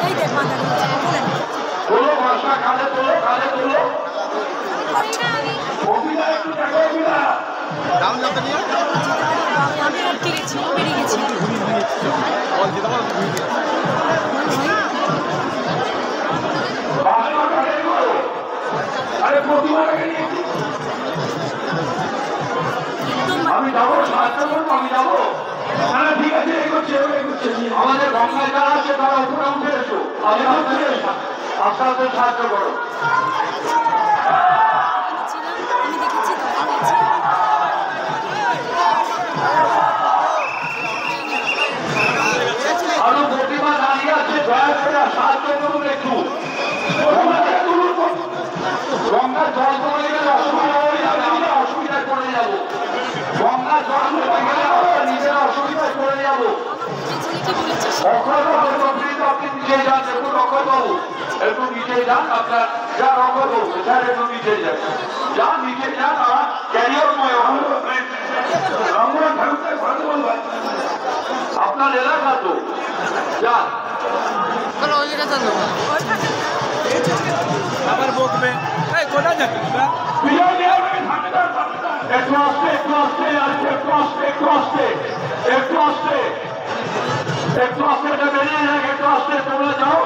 এই দেখ মাথা বলেন তোলো বর্ষা কালে তোলো দাম যত নিয়ে আমি আটকে গেছি বেরিয়ে গেছি আমি যাবো সাহায্য করবো আমি যাবো ঠিক আছে আমাদের গঙ্গায় যারা আছে তারা উপরে উঠে এসো আমি আস্তে আস্তে সাহায্য করো আমি দেখেছি আরো প্রতিমা দাঁড়িয়ে আছে দয়া করে সাহায্য করুন একটু গঙ্গার জল কমে গেলে অসুবিধা হয়ে যাবে আমরা অসুবিধায় পড়ে যাবো গঙ্গার জল কমে গেলে আমরা নিজেরা অসুবিধায় পড়ে যাবো আপনি নিচে যান একটু রক্ষবাবু একটু নিচে যান আপনার যা রক্ষবাবু স্যার একটু নিচে যান যান নিচে যান আর ক্যারিয়ারময় আপনার এলাকা তো যান আবার বকবে এই কোথায় যাবে একটু আসতে এটা বেরিয়ে যাক একটু আসতে তোমরা যাও